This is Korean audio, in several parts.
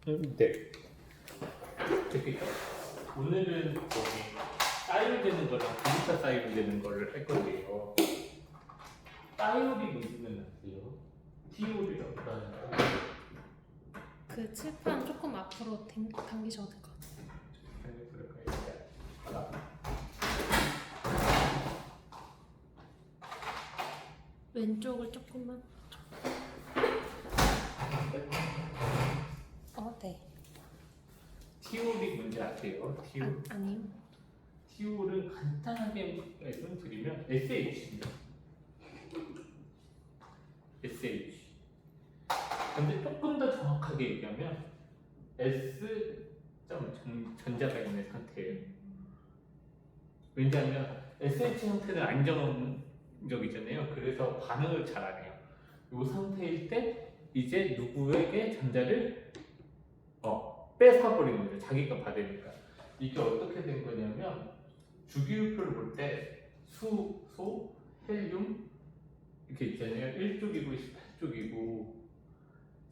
네. 저기 오늘은 다이오되는 거랑 기타 다이오되는 거를 할 건데요. 다이오리 뭔지는 아세요? 디오리라고 하는 거. 그 칠판 조금 앞으로 당기셔도 될 것 같아요. 왼쪽을 조금만. 네. 티올이 뭔지 아세요? 티올? 아니요. 티올은 간단하게 말씀드리면 SH입니다. SH. 근데 조금 더 정확하게 얘기하면 S 전자가 있는 상태예요. 왜냐하면 SH 형태는 안정적이잖아요. 그래서 반응을 잘 안 해요. 이 상태일 때 이제 누구에게 전자를 뺏어버리는 거죠. 자기가 받으니까. 이게 어떻게 된 거냐면 주기율표를 볼 때 수, 소, 헬륨 이렇게 있잖아요. 1쪽이고 18쪽이고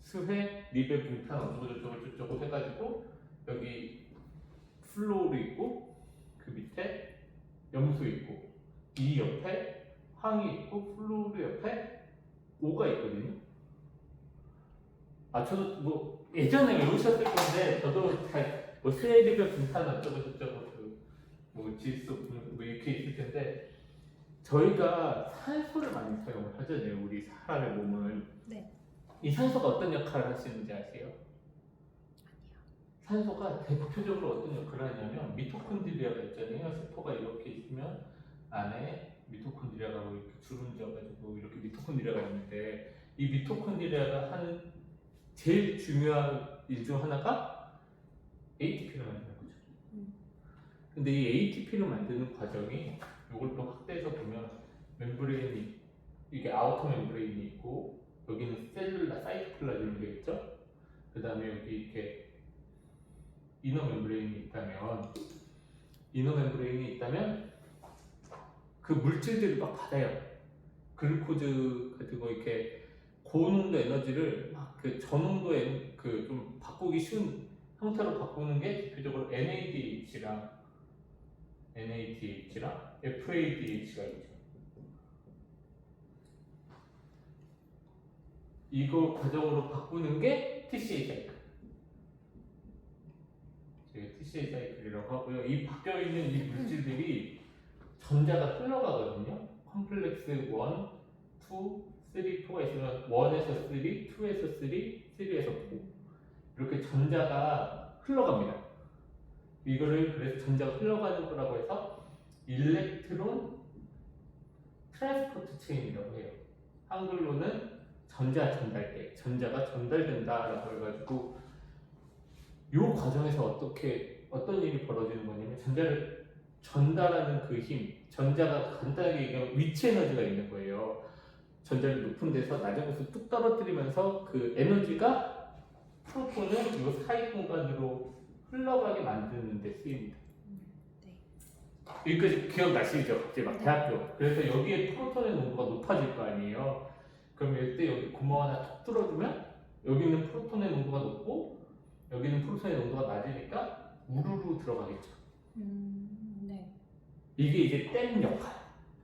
수회, 립의 분탄 어쩌고 해가지고 여기 플로르 있고 그 밑에 염소 있고 이 옆에 황이 있고 플로르 옆에 오가 있거든요. 저도 뭐 예전에 외우셨을 건데 저도 잘 뭐 수해립의 분탄 어쩌고 뭐 질소 뭐 이렇게 있을 텐데 저희가 산소를 많이 사용을 하잖아요. 우리 사람의 몸을. 네. 이 산소가 어떤 역할을 하시는지 아세요? 아니요. 산소가 대표적으로 어떤 역할을 하냐면 미토콘드리아가 있잖아요. 세포가 이렇게 있으면 안에 미토콘드리아가 뭐 이렇게 주름져가지고 이렇게 미토콘드리아가 있는데 이 미토콘드리아가 하는 제일 중요한 일 중 하나가 ATP를 만드는 거죠. 근데 이 ATP를 만드는 과정이 이걸 또 확대해서 보면 멤브레인이 이게 아우터 멤브레인이 있고 여기는 셀룰라 사이토플라즘이 되겠죠. 그 다음에 여기 이렇게 이너 멤브레인이 있다면 그 물질들을 막 받아요. 글루코즈 같은 거 이렇게 고농도 에너지를 막 그 저농도에 그 좀 바꾸기 쉬운 형태로 바꾸는 게 대표적으로 NADH랑 FADH가 있죠. 이거 과정으로 바꾸는 게 TCA 사이클. TCA 사이클이라고 하고요. 이 바뀌어 있는 이 물질들이 전자가 흘러가거든요. 컴플렉스 1, 2, 3, 4가 있으면 1에서 3, 2에서 3, 3에서 4 이렇게 전자가 흘러갑니다. 이거를 그래서 전자가 흘러가는 거라고 해서 일렉트론 트랜스포트 체인이라고 해요. 한글로는 전자 전달계, 전자가 전달된다라고 해가지고 이 과정에서 어떤 일이 벌어지는 거냐면 전자를 전달하는 그 힘, 전자가 간단하게 얘기하면 위치 에너지가 있는 거예요. 전자를 높은 데서 낮은 곳으로 뚝 떨어뜨리면서 그 에너지가 프로톤을 이 사이 공간으로 흘러가게 만드는 데 쓰입니다. 여기까지 기억나시죠? 이제 막 대학교. 그래서 여기에 프로톤의 농도가 높아질 거 아니에요. 그럼 이때 여기 구멍 하나 툭 뚫어주면 여기는 프로톤의 농도가 높고 여기는 프로톤의 농도가 낮으니까 우르르 들어가겠죠. 네. 이게 이제 댐 역할.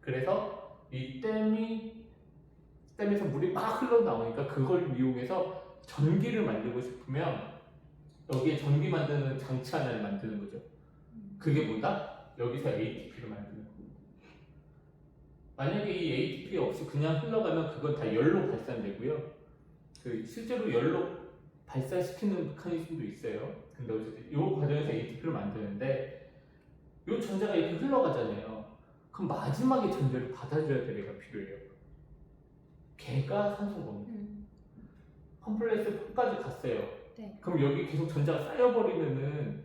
그래서 이 댐에서 물이 막 흘러나오니까 그걸 이용해서 전기를 만들고 싶으면 여기에 전기 만드는 장치 하나를 만드는 거죠. 그게 뭐다? 여기서 ATP를 만드는 겁니다. 만약에 이 ATP 없이 그냥 흘러가면 그건 다 열로 발산되고요. 실제로 열로 발산시키는 메커니즘도 있어요. 근데 어쨌든 이 과정에서 ATP를 만드는데 이 전자가 이렇게 흘러가잖아요. 그럼 마지막에 전자를 받아줘야 될 애가 필요해요. 걔가 산소인 겁니다. 컴플렉스 4까지 갔어요. 네. 그럼 여기 계속 전자가 쌓여버리면은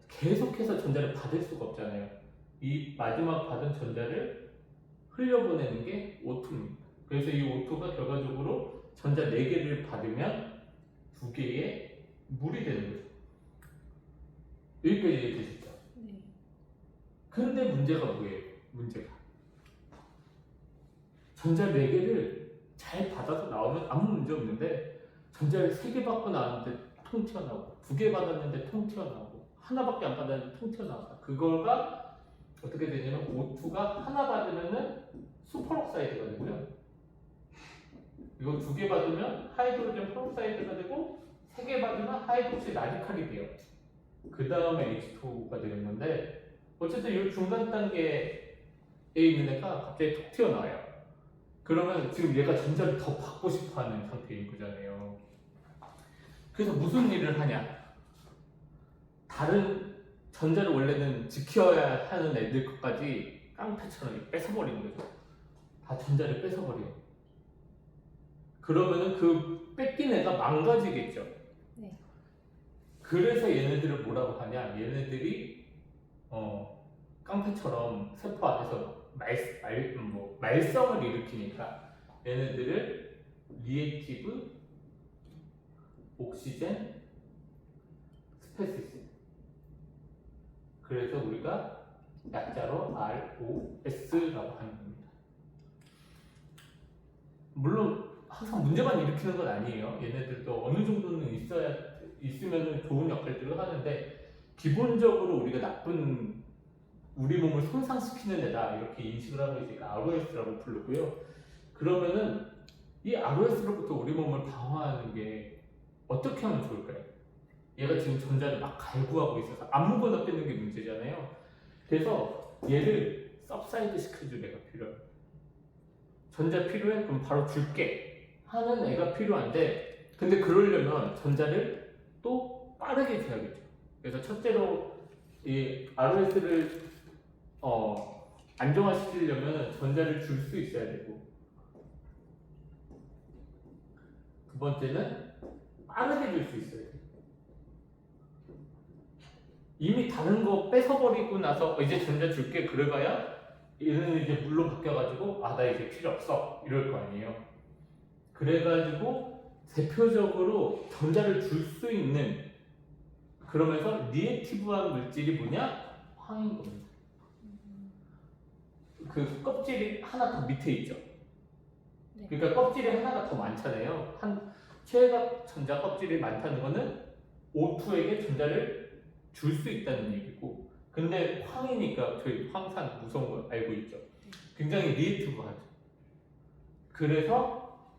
계속해서 전자를 받을 수가 없잖아요. 이 마지막 받은 전자를 흘려보내는 게 O2입니다. 그래서 이 O2가 결과적으로 전자 4개를 받으면 2개의 물이 되는 거죠. 여기까지 이해되시죠? 네. 근데 문제가 뭐예요? 전자 4개를 잘 받아서 나오면 아무 문제 없는데 전자를 3개 받고 나왔는데 통 튀어나오고, 두 개 받았는데 통 튀어나오고, 하나밖에 안 받았는데 통 튀어나왔다. 그거가 어떻게 되냐면 O2가 하나 받으면은 슈퍼옥사이드가 되고요. 이거 두 개 받으면 하이드로젠 페록사이드가 되고, 세 개 받으면 하이드록시 라디칼이 돼요. 그 다음에 H2가 되는 건데, 어쨌든 이 중간 단계에 있는 애가 갑자기 톡 튀어나와요. 그러면 지금 얘가 전자를 더 받고 싶어 하는 상태인 거잖아요. 그래서 무슨 일을 하냐? 다른 전자를 원래는 지켜야 하는 애들 것까지 깡패처럼 뺏어버리는 거죠. 다 전자를 뺏어버려요. 그러면은 그 뺏긴 애가 망가지겠죠. 네. 그래서 얘네들을 뭐라고 하냐? 얘네들이 깡패처럼 세포 안에서 말썽을 일으키니까 얘네들을 리액티브 옥시젠 스페시스. 그래서 우리가 약자로 ROS라고 하는 겁니다. 물론 항상 문제만 일으키는 건 아니에요. 얘네들도 어느 정도는 있으면 좋은 역할들을 하는데, 기본적으로 우리가 나쁜 우리 몸을 손상시키는 애다 이렇게 인식을 하고 있으니까 ROS라고 부르고요. 그러면은 이 ROS로부터 우리 몸을 방어하는 게 어떻게 하면 좋을까요? 얘가 지금 전자를 막 갈구하고 있어서 아무거나 뺏는 게 문제잖아요. 그래서 얘를 सब사이드 시켜줄 애가 필요해요. 전자 필요해? 그럼 바로 줄게 하는 애가 필요한데, 근데 그러려면 전자를 또 빠르게 줘야겠죠. 그래서 첫째로 이 ROS를 안정화시키려면 전자를 줄 수 있어야 되고, 두 번째는 빠르게 줄 수 있어야 돼요. 이미 다른 거 뺏어버리고 나서 이제 전자 줄게 그래봐야 얘는 이제 물로 바뀌어가지고 나 이제 필요 없어 이럴 거 아니에요. 그래가지고 대표적으로 전자를 줄 수 있는, 그러면서 리액티브한 물질이 뭐냐? 황인 겁니다. 그 껍질이 하나 더 밑에 있죠. 네. 그러니까 껍질이 하나가 더 많잖아요. 최외각 전자 껍질이 많다는 거는 O2에게 전자를 줄 수 있다는 얘기고, 근데 황이니까 저희 황산 무서운 거 알고 있죠. 굉장히 리액티브하죠. 그래서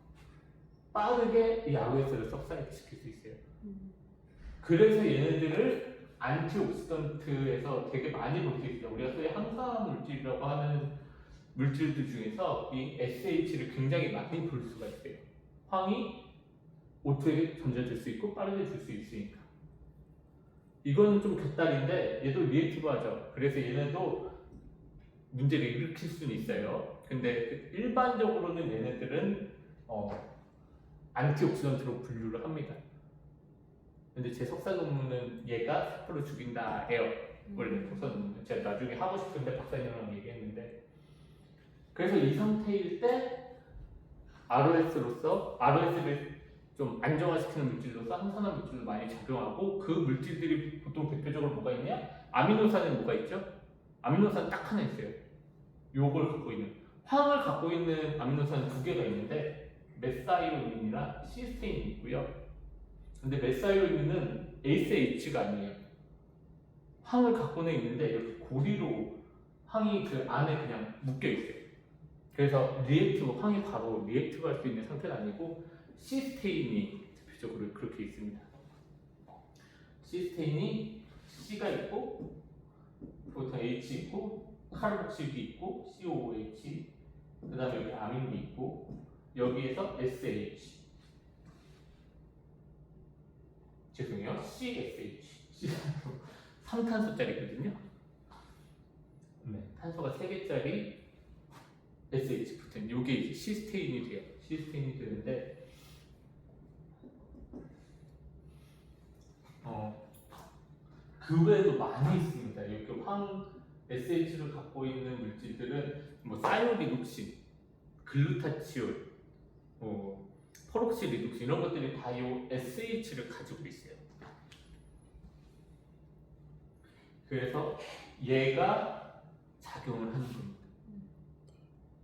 빠르게 이 ROS를 석사이드 시킬 수 있어요. 그래서 얘네들을 안티옥시던트에서 되게 많이 볼 수 있어요. 우리가 소위 항산화 물질이라고 하는 물질들 중에서 이 SH를 굉장히 많이 볼 수가 있어요. 황이 O2에게 전자 줄 수 있고 빠르게 줄 수 있으니까. 이거는 좀 곁다리인데 얘도 리액티브하죠. 그래서 얘네도 문제를 일으킬 수는 있어요. 근데 일반적으로는 얘네들은 안티옥시던트로 분류를 합니다. 근데 제 석사 논문은 얘가 세포를 죽인다예요. 원래 석사 논문은 제가 나중에 하고 싶은데 박사님이랑 얘기했는데, 그래서 이 상태일 때 ROS를 좀 안정화시키는 물질로서 항산화 물질도 많이 작용하고, 그 물질들이 보통 대표적으로 뭐가 있냐? 아미노산은 뭐가 있죠? 아미노산 딱 하나 있어요. 요걸 갖고 있는, 황을 갖고 있는 아미노산 두 개가 있는데 메사이오닌이랑 시스테인이 있고요. 근데 메사이오닌은 ACH가 아니에요. 황을 갖고는 있는데 이렇게 고리로 황이 그 안에 그냥 묶여 있어요. 그래서 황이 바로 리액티브 할 수 있는 상태는 아니고, 시스테인이 대표적으로 그렇게 있습니다. 시스테인이 C가 있고, 보통 H 있고, 카르복실이 있고, COOH, 그 다음에 여기 아민이 있고, 여기에서 SH, 죄송해요, CSH, 3탄소짜리거든요. 네, 탄소가 3개짜리 SH 붙은 요게 이제 시스테인이 돼요. 시스테인이 되는데, 그 외에도 많이 있습니다. 이렇게 SH를 갖고 있는 물질들은 뭐 사이오리독신, 글루타치올, 퍼록시리독신 이런 것들이 다 이 SH를 가지고 있어요. 그래서 얘가 작용을 하는 겁니다.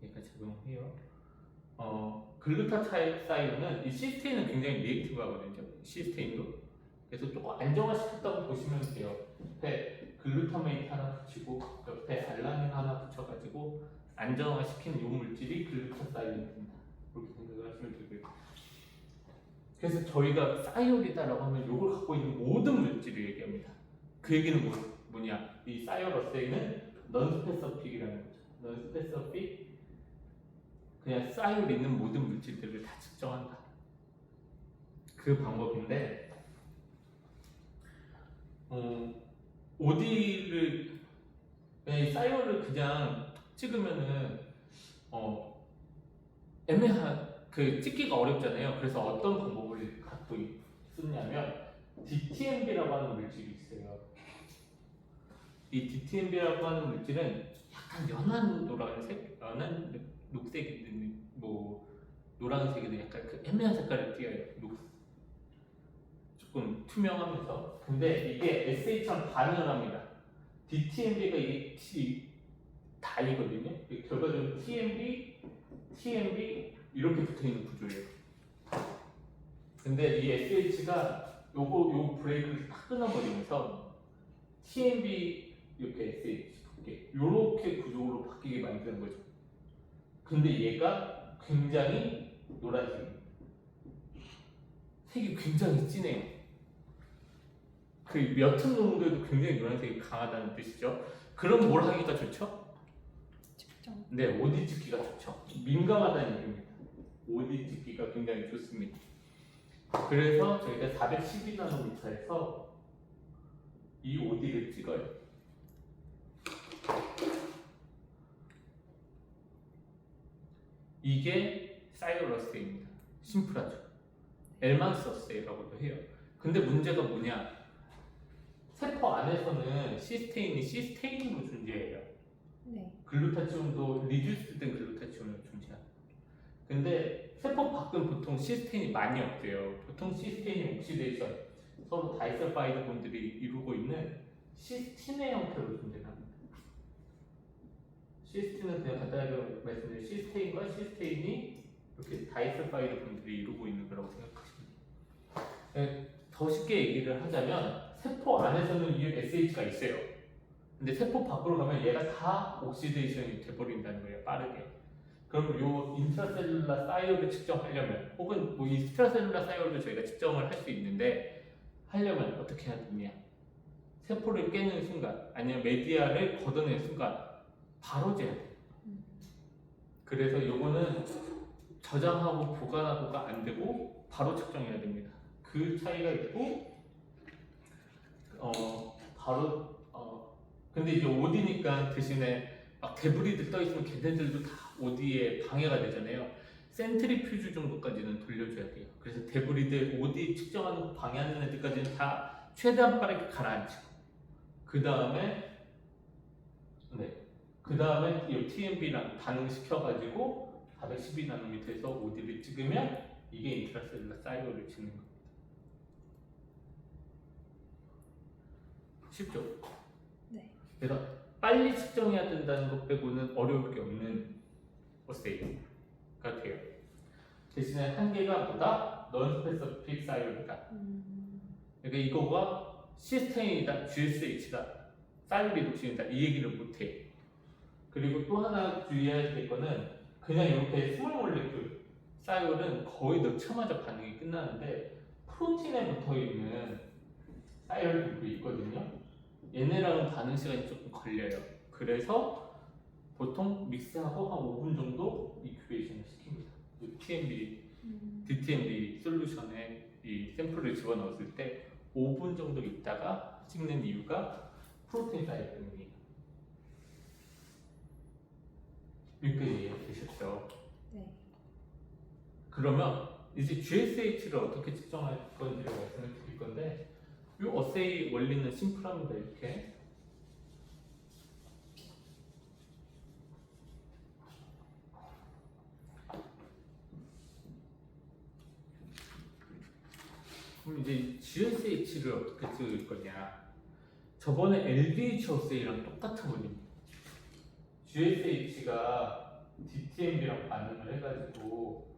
얘가 작용해요. 글루타사이온은 이 시스테인은 굉장히 리액티브하거든요. 시스테인도. 그래서 조금 안정화시켰다고 보시면 돼요. 옆에 글루타메이트 하나 붙이고 옆에 알라닌 하나 붙여가지고 안정화시킨 이 물질이 글루타사이온입니다. 이렇게 생각을 하시면 되고요. 그래서 저희가 사이올이다라고 하면 이걸 갖고 있는 모든 물질을 얘기합니다. 그 얘기는 뭐냐? 이 사이올어세이는 넌스페서픽이라는 거죠. 넌스페서픽, 그냥 사이올 있는 모든 물질들을 다 측정한다. 그 방법인데, OD를 사이올을 그냥 찍으면은 애매한 그 찍기가 어렵잖아요. 그래서 어떤 방법을 갖고 쓰냐면 DTMB라고 하는 물질이 있어요. 이 DTMB라고 하는 물질은 약간 연한 노란색, 연한 녹색, 뭐 노란색이든 약간 그 애매한 색깔을 띄어요. 조금 투명하면서. 근데 이게 SH랑 반응을 합니다. DTMB가 이게 다이거든요. 결과적으로 TMB 이렇게 붙어 있는 구조예요. 근데 이 SH가 요 브레이크를 딱 끊어버리면서 TMB 이렇게 SH 이렇게 구조로 바뀌게 만드는 거죠. 근데 얘가 굉장히 노란색입니다. 색이 굉장히 진해요. 그 옅은 농도에도 굉장히 노란색이 강하다는 뜻이죠. 그럼 뭘 하기가 좋죠? 측정. 네, OD 찍기가 좋죠. 민감하다는 얘기입니다. OD 찍기가 굉장히 좋습니다. 그래서 저희가 412나노미터에서 이 OD를 찍어요. 이게 사이올어세이입니다. 심플하죠. 엘만스어세이라고도 해요. 근데 문제가 뭐냐? 세포 안에서는 시스테인이 시스테인으로 존재해요. 네. 글루타치온도 리듀스된 글루타치온으로 존재합니다. 근데 세포 밖은 보통 시스테인이 많이 없대요. 보통 시스테인이 옥시데이션, 서로 다이설파이드 본들이 이루고 있는 시스틴의 형태로 존재합니다. 시스틴은 그냥 간단하게 말씀드리면 시스테인과 시스테인이 이렇게 다이설파이드 본들이 이루고 있는 거라고 생각하시면 돼요. 더 쉽게 얘기를 하자면 세포 안에서는 이 SH가 있어요. 근데 세포 밖으로 가면 얘가 다 옥시데이션이 돼버린다는 거예요. 빠르게. 그럼 요 인트라셀룰라 사이올을 측정하려면, 혹은 뭐 인트라셀룰라 사이올도 저희가 측정을 할 수 있는데 하려면 어떻게 해야 되냐? 세포를 깨는 순간, 아니면 메디아를 걷어내는 순간 바로 재야 돼요. 그래서 요거는 저장하고 보관하고가 안 되고 바로 측정해야 됩니다. 그 차이가 있고, 근데 이제 OD니까 대신에 막 데브리들 떠 있으면 걔네들도 다 OD에 방해가 되잖아요. 센트리퓨즈 정도까지는 돌려줘야 돼요. 그래서 데브리들 OD 측정하는 거 방해하는 애들까지는 다 최대한 빠르게 가라앉히고, 그 다음에 이 TMB랑 반응시켜가지고 412나노미터에서 OD를 찍으면 이게 인트라셀룰라 사이올을 찍는 겁니다. 쉽죠? 네. 그래서 빨리 측정해야 된다는 것 빼고는 어려울 게 없는 어세이가 돼요. 대신에 한계가 뭐다? 넌스페서픽 사이올이다. 그러니까 이거가 시스테인이다, GSH다, 사이올이 독신이다 이 얘기를 못해. 그리고 또 하나 주의해야 될 거는 그냥 이렇게 스몰 몰레큘 사이올은 거의 넣자마자 반응이 끝나는데 프로틴에 붙어 있는 사이올도 있거든요. 얘네랑은 반응 시간이 조금 걸려요. 그래서 보통 믹스하고 한 5분 정도 이큐베이션을 시킵니다. DTMB 솔루션에 이 샘플을 집어넣었을 때 5분 정도 있다가 찍는 이유가 프로틴 사이 때문이에요. 여기까지 이해되셨죠? 네. 그러면 이제 GSH를 어떻게 측정할 건지를 말씀을 드릴 건데, 이 어세이 원리는 심플합니다. 이렇게 그럼 이제 GSH를 어떻게 찍을 거냐? 저번에 LDH 어세이랑 똑같은 원리입니다. GSH가 DTMB랑 반응을 해가지고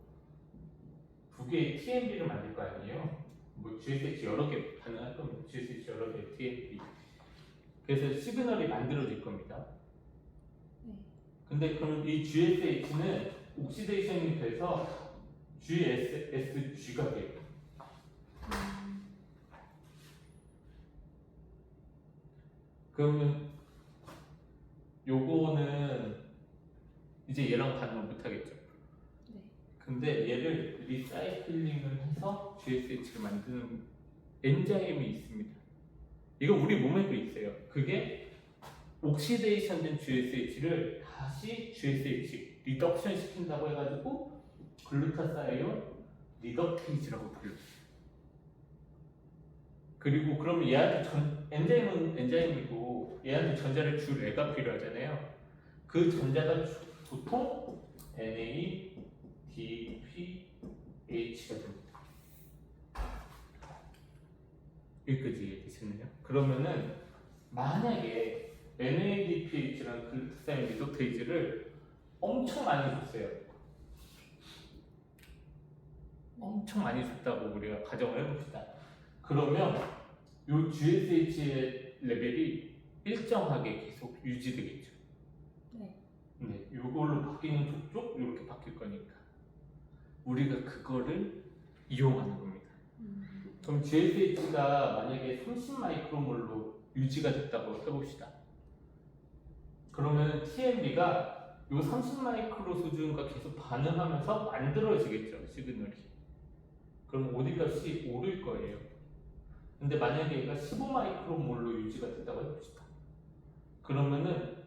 두 개의 TMB를 만들 거 아니에요? 뭐 GSH 여러 개 가능할 겁니다. GSH 여러 개 TMP. 그래서 시그널이 만들어질 겁니다. 네. 근데 그럼 이 GSH는 옥시데이션이 돼서 GSSG가 돼요. 그러면 요거는 이제 얘랑 반응을 못 하겠죠. 네. 근데 얘를 리사이클링을 해서 GSH를 만드는 엔자임이 있습니다. 이거 우리 몸에도 있어요. 그게 옥시데이션 된 GSH를 다시 GSH 리덕션 시킨다고 해가지고 글루타사이온 리덕테이즈라고 불러요. 그리고 그러면 얘한테 엔자임은 엔자임이고 얘한테 전자를 줄 애가 필요하잖아요. 그 전자가 보통 NADPH가 됩니다. 여기까지 이해되셨나요? 그러면은 만약에 NADPH라는 글루타사이온 리덕테이즈를 엄청 많이 줬어요. 엄청 많이 줬다고 우리가 가정을 해봅시다. 그러면 요 GSH의 레벨이 일정하게 계속 유지되겠죠. 네. 네, 요걸로 바뀌는 족족 이렇게 바뀔 거니까 우리가 그거를 이용하는 겁니다. 그럼 GSH가 만약에 30 마이크로몰로 유지가 됐다고 해봅시다. 그러면 TMB가 요 30 마이크로 수준과 계속 반응하면서 만들어지겠죠, 시그널이. 그럼 OD 값이 오를 거예요. 근데 만약에 얘가 15 마이크로몰로 유지가 됐다고 해봅시다. 그러면은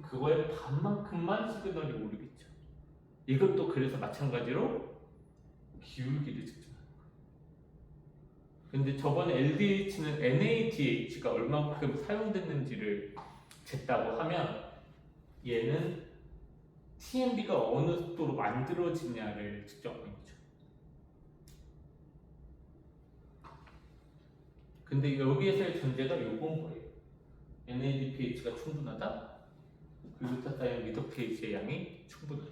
그거의 반만큼만 시그널이 오르겠죠. 이것도 그래서 마찬가지로 기울기를 측정하는 거예요. 근데 저번에 LDH는 NADH가 얼마큼 사용됐는지를 쟀다고 하면 얘는 TMB가 어느 속도로 만들어지냐를 측정하는 거죠. 근데 여기에서의 전제가 요건 거예요. NADPH가 충분하다. 글루타사이온 리덕테이지의 양이 충분하다.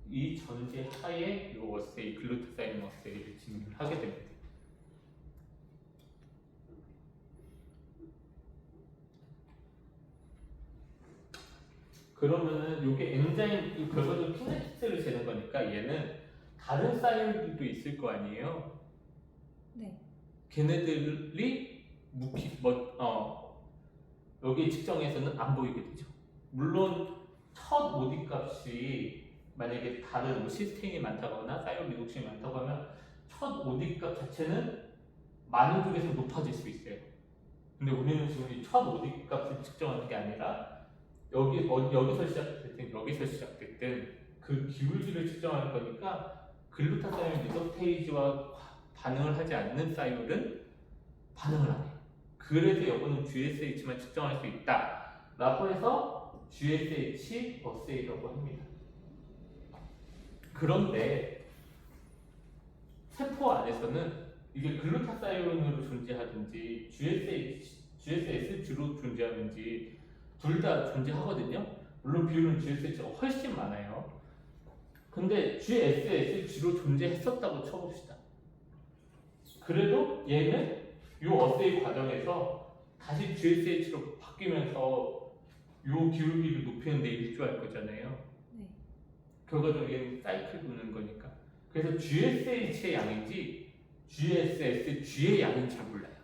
이 전제 하에 요 어세이, 글루타사이온 어세이를 진행을 하게 됩니다. 그러면은 요게 엔자임, 결과적으로 키네틱스를 재는 거니까 얘는 다른 사이언들도 있을 거 아니에요. 네. 걔네들이 여기 측정에서는 안 보이게 되죠. 물론 첫 OD 값이 만약에 다른 뭐 시스테인이 많다거나 사이온 리독션이 많다고 하면 첫 OD 값 자체는 많은 쪽에서 높아질 수 있어요. 근데 우리는 지금 이 첫 OD 값을 측정하는 게 아니라 여기서 시작됐든 여기서 시작됐든 그 기울기를 측정하는 거니까 글루타사이온 리덕테이지와 반응을 하지 않는 사이올은 반응을 안 해요. 그래서 이거는 GSH만 측정할 수 있다 라고 해서 GSH 어세이라고 합니다. 그런데 세포 안에서는 이게 글루타사이온으로 존재하든지 GSSG로 존재하든지 둘 다 존재하거든요. 물론 비율은 GSH가 훨씬 많아요. 근데 GSSG로 존재했었다고 쳐봅시다. 그래도 얘는 이 어세이 과정에서 다시 GSH로 바뀌면서 이 기울기를 높이는 데 일조할 거잖아요. 네. 결과적으로 얘는 사이클 도는 거니까. 그래서 GSH의 양인지 GSSG의 양인지 잘 몰라요.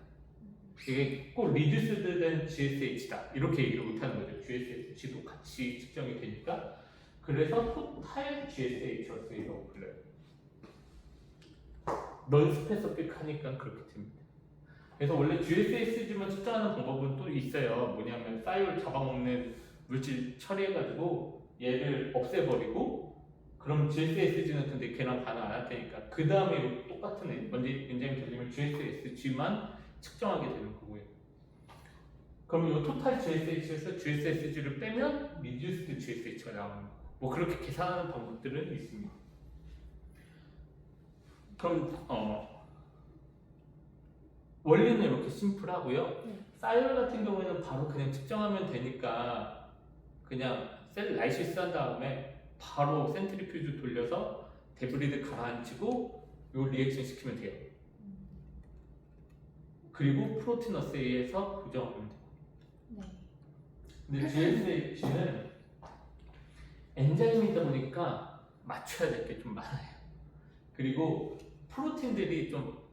이게 꼭 리듀스드 된 GSH다 이렇게 얘기를 못하는 거죠. GSSG도 같이 측정이 되니까. 그래서 토탈 GSH 어세이라고 불러요. 넌 스페시픽 하니까 그렇게 됩니다. 그래서 원래 GSSG만 측정하는 방법은 또 있어요. 뭐냐면 사이올 잡아먹는 물질 처리해가지고 얘를 없애버리고 그럼 GSSG는 근데 걔랑 반응 안 할 테니까 그 다음에 똑같은 엔자임 돌리면 GSSG만 측정하게 되는 거고요. 그럼 이 토탈 GSH에서 GSSG를 빼면 리듀스드 GSH가 나오는 거예요. 뭐 그렇게 계산하는 방법들은 있습니다. 그럼 원리는 이렇게 심플하고요. 사이올 같은 경우에는 바로 그냥 측정하면 되니까 그냥 셀 라이시스 한 다음에 바로 센트리퓨즈 돌려서 데브리드 가라앉히고 요 리액션 시키면 돼요. 그리고 프로틴 어세이에서 교정하면 돼요. 네. 근데 GSH는 엔자임이다 보니까 맞춰야 될 게 좀 많아요. 그리고 프로틴들이 좀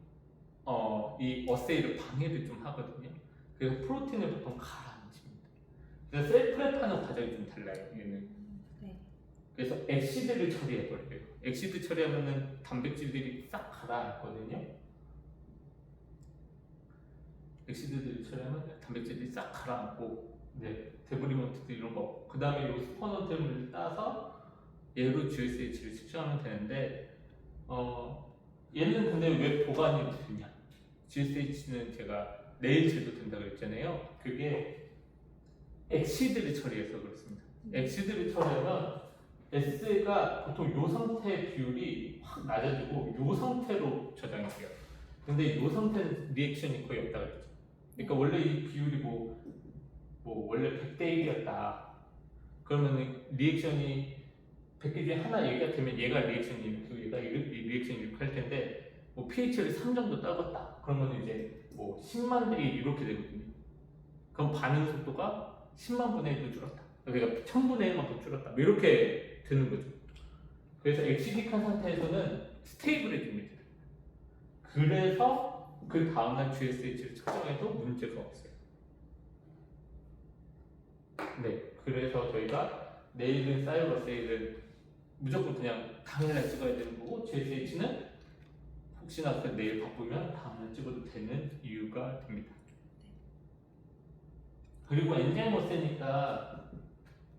이 어세이를 방해를 좀 하거든요. 그래서 프로틴을 보통 가라앉힙니다. 그래서 셀프랩하는 과정이 좀 달라요. 얘는. 네. 그래서 엑시드를 처리해버려요. 엑시드 처리하면은 단백질들이 싹 가라앉거든요. 엑시드들을 처리하면 단백질들이 싹 가라앉고, 네, 데브리먼트도 이런 거. 그 다음에 이 스포넌템을 따서 얘로 GSH를 측정하면 되는데, 얘는 근데 왜 보관이 되냐? GSH는 제가 내일체도 된다고 그랬잖아요. 그게 엑시드를 처리해서 그렇습니다. 엑시드를 처리하면 S가 보통 요 상태 비율이 확 낮아지고 요 상태로 저장이 돼요. 근데 요 상태는 리액션이 거의 없다 그랬죠. 그러니까 원래 이 비율이 뭐 원래 100대 1이었다. 그러면 리액션이 100개 중에 하나 얘가 되면 얘가 리액션이 이렇게 얘가 리액션이 이렇게 할 텐데 뭐 pH를 3 정도 따졌다. 그러면 이제 뭐 10만 대 1 이렇게 되거든요. 그럼 반응 속도가 10만 분의 1로 줄었다. 그러니까 1000분의 1만큼 줄었다. 뭐 이렇게 되는 거죠. 그래서 엑시딕한 상태에서는 스테이블해집니다. 그래서 그 다음날 GSH를 측정해도 문제가 없어요. 네, 그래서 저희가 내일은 사이버세일을 무조건 그냥 당일날 찍어야 되는 거고 GSH는 혹시나 내일 바쁘면 다음날 찍어도 되는 이유가 됩니다. 그리고 엔자임 어세니까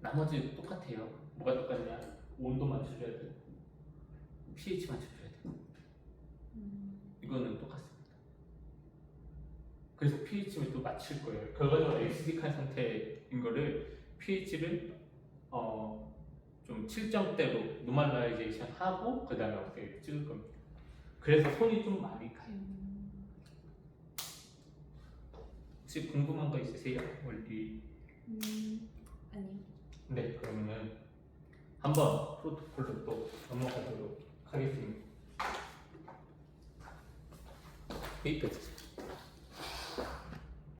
나머지 똑같아요. 뭐가 똑같냐? 온도 맞춰줘야 되고 pH 맞춰줘야 되고 이거는 똑같습니다. 그래서 pH를 또 맞출 거예요. 결과적으로 엑시딕한 상태인 거를 pH를 좀 7점대로 노멀라이제이션 하고 그 다음에 어떻게 찍을 겁니다. 그래서 손이 좀 많이 가요. 혹시 궁금한 거 있으세요? 원리? 아니요. 네, 그러면은 한번 프로토콜로 또 넘어가도록 하겠습니다. 페이퍼 주세요.